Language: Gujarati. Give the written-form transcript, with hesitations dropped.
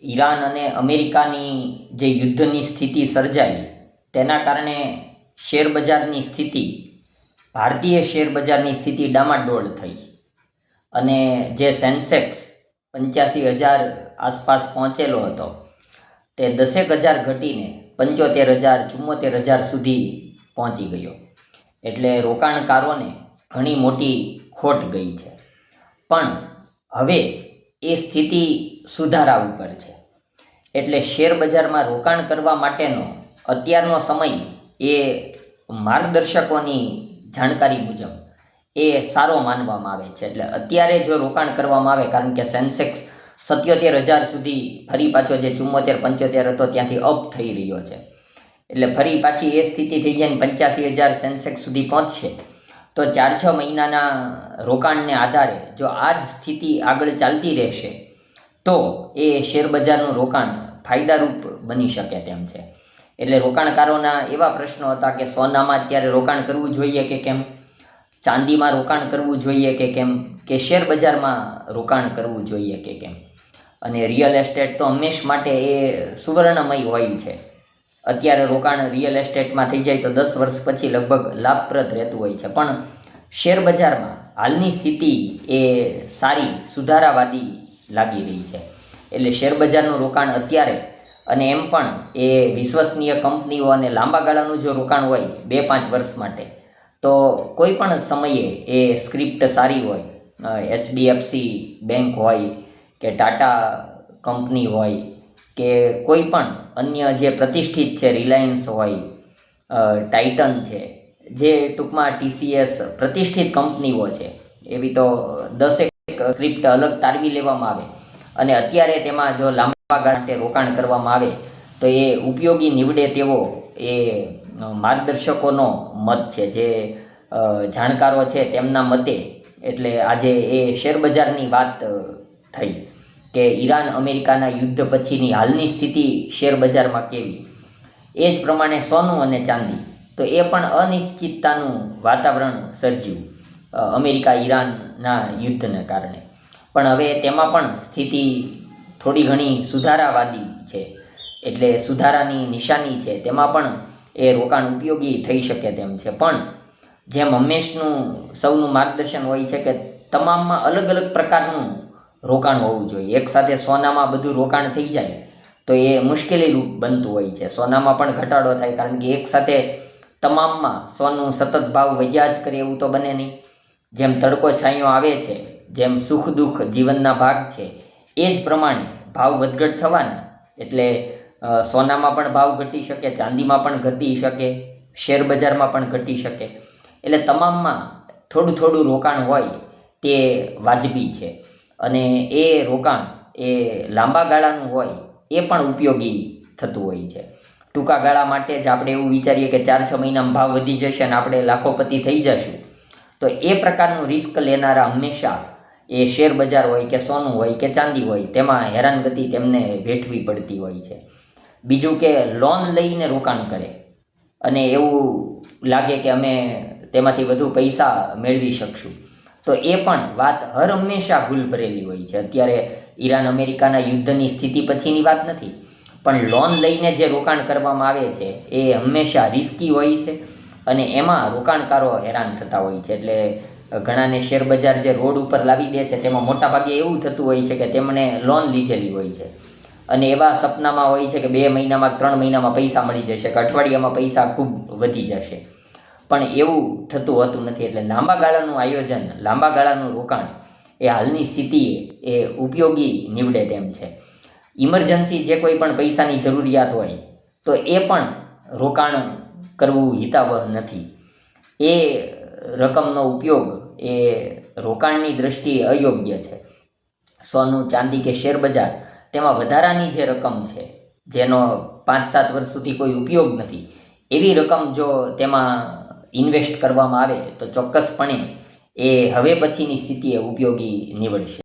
ઈરાન અને અમેરિકાની જે યુદ્ધની સ્થિતિ સર્જાઈ તેના કારણે શેરબજારની સ્થિતિ, ભારતીય શેરબજારની સ્થિતિ ડામાડોળ થઈ અને જે સેન્સેક્સ 85,000 આસપાસ પહોંચેલો હતો તે 10,000 ઘટીને 75,000 74,000 સુધી પહોંચી ગયો. એટલે રોકાણકારોને ઘણી મોટી ખોટ ગઈ છે. પણ હવે એ સ્થિતિ સુધારા ઉપર છે. એટલે શેરબજારમાં રોકાણ કરવા માટેનો અત્યારનો સમય એ માર્ગદર્શકોની જાણકારી મુજબ એ સારો માનવામાં આવે છે. એટલે અત્યારે જો રોકાણ કરવામાં આવે, કારણ કે સેન્સેક્સ 77,000 સુધી ફરી પાછો જે 74-75 હતો ત્યાંથી અપ થઈ રહ્યો છે. એટલે ફરી પાછી એ સ્થિતિ થઈ જાય ને 85,000 સેન્સેક્સ સુધી પહોંચશે તો 4-6 મહિનાના રોકાણને આધારે જો આ જ સ્થિતિ આગળ ચાલતી રહેશે તો એ શેરબજારનું રોકાણ ફાયદારૂપ બની શકે તેમ છે. એટલે રોકાણકારોના એવા પ્રશ્નો હતા કે સોનામાં અત્યારે રોકાણ કરવું જોઈએ કે કેમ, ચાંદીમાં રોકાણ કરવું જોઈએ કે કેમ, કે શેરબજારમાં રોકાણ કરવું જોઈએ કે કેમ. અને રિયલ એસ્ટેટ તો હંમેશ માટે એ સુવર્ણમય હોય છે. અત્યારે રોકાણ રિયલ એસ્ટેટમાં થઈ જાય તો 10 વર્ષ પછી લગભગ લાભપ્રદ રહેતું હોય છે. પણ શેરબજારમાં હાલની સ્થિતિ એ સારી સુધારાવાદી લાગી રહી છે. એટલે શેરબજારનું રોકાણ અત્યારે, અને એમ પણ એ વિશ્વસનીય કંપનીઓ અને લાંબા ગાળાનું જો રોકાણ હોય 2-5 વર્ષ માટે, તો કોઈ પણ સમયે એ સ્ક્રિપ્ટ સારી હોય, HDFC બેંક હોય કે ટાટા કંપની હોય કે કોઈ પણ અન્ય જે પ્રતિષ્ઠિત છે, રિલાયન્સ હોય, ટાઇટન છે, જે ટૂંકમાં TCS પ્રતિષ્ઠિત કંપનીઓ છે, એવી તો 10 સ્ક્રિપ્ટ અલગ તારવી લેવામાં આવે અને અત્યારે તેમાં જો લાંબા ગાળા માટે રોકાણ કરવામાં આવે તો એ ઉપયોગી નીવડે તેવો એ માર્ગદર્શકોનો મત છે, જે જાણકારો છે તેમના મતે. એટલે આજે એ શેરબજારની વાત થઈ કે ઈરાન અમેરિકાના યુદ્ધ પછીની હાલની સ્થિતિ શેરબજારમાં કેવી. એ જ પ્રમાણે સોનું અને ચાંદી, તો એ પણ અનિશ્ચિતતાનું વાતાવરણ સર્જ્યું અમેરિકા ઈરાનના યુદ્ધને કારણે. પણ હવે તેમાં પણ સ્થિતિ થોડી ઘણી સુધારાવાદી છે. એટલે સુધારાની નિશાની છે. તેમાં પણ એ રોકાણ ઉપયોગી થઈ શકે તેમ છે. પણ જેમ હંમેશનું સૌનું માર્ગદર્શન હોય છે કે તમામમાં અલગ અલગ પ્રકારનું રોકાણ હોવું જોઈએ. એકસાથે સોનામાં બધું રોકાણ થઈ જાય તો એ મુશ્કેલીરૂપ બનતું હોય છે. સોનામાં પણ ઘટાડો થાય, કારણ કે એકસાથે તમામમાં સોનું સતત ભાવ વધ્યા જ કરે એવું તો બને નહીં. જેમ તડકો છાંયો આવે છે, જેમ સુખ દુઃખ જીવનના ભાગ છે, એ જ પ્રમાણે ભાવ વધઘટ થવાના. એટલે સોનામાં પણ ભાવ ઘટી શકે, ચાંદીમાં પણ ઘટી શકે, શેરબજારમાં પણ ઘટી શકે. એટલે તમામમાં થોડું થોડું રોકાણ હોય તે વાજબી છે. અને એ રોકાણ એ લાંબા ગાળાનું હોય એ પણ ઉપયોગી થતું હોય છે. ટૂંકા ગાળા માટે જ આપણે એવું વિચારીએ કે 4-6 મહિનામાં ભાવ વધી જશે અને આપણે લાખોપતિ થઈ જશું, તો એ પ્રકારનું રિસ્ક લેનારા હંમેશા એ શેરબજાર હોય કે સોનું હોય કે ચાંદી હોય તેમાં હેરાનગતિ તેમને વેઠવી પડતી હોય છે. બીજું કે લોન લઈને રોકાણ કરે અને એવું લાગે કે અમે તેમાંથી વધુ પૈસા મેળવી શકશું, તો એ પણ વાત હર હંમેશા ભૂલ ભરેલી હોય છે. અત્યારે ઈરાન અમેરિકાના યુદ્ધની સ્થિતિ પછીની વાત નથી, પણ લોન લઈને જે રોકાણ કરવામાં આવે છે એ હંમેશા રિસ્કી હોય છે અને એમાં રોકાણકારો હેરાન થતા હોય છે. એટલે ઘણાને શેરબજાર જે રોડ ઉપર લાવી દે છે તેમાં મોટાભાગે એવું થતું હોય છે કે તેમણે લોન લીધેલી હોય છે અને એવા સપનામાં હોય છે કે 2 મહિનામાં 3 મહિનામાં પૈસા મળી જશે, કે અઠવાડિયામાં પૈસા ખૂબ વધી જશે. પણ એવું થતું હોતું નથી. એટલે લાંબા ગાળાનું આયોજન, લાંબા ગાળાનું રોકાણ એ હાલની સ્થિતિએ એ ઉપયોગી નીવડે તેમ છે. ઇમરજન્સી જે કોઈ પણ પૈસાની જરૂરિયાત હોય તો એ પણ રોકાણ કરવું હિતાવહ નથી. એ રકમનો ઉપયોગ એ રોકાણની દૃષ્ટિએ અયોગ્ય છે. સોનું, ચાંદી કે શેરબજાર, તેમાં વધારાની જે રકમ છે, જેનો 5-7 વર્ષ સુધી કોઈ ઉપયોગ નથી, એવી રકમ જો તેમાં ઇન્વેસ્ટ કરવામાં આવે તો ચોક્કસપણે એ હવે પછીની સ્થિતિએ ઉપયોગી નીવડશે.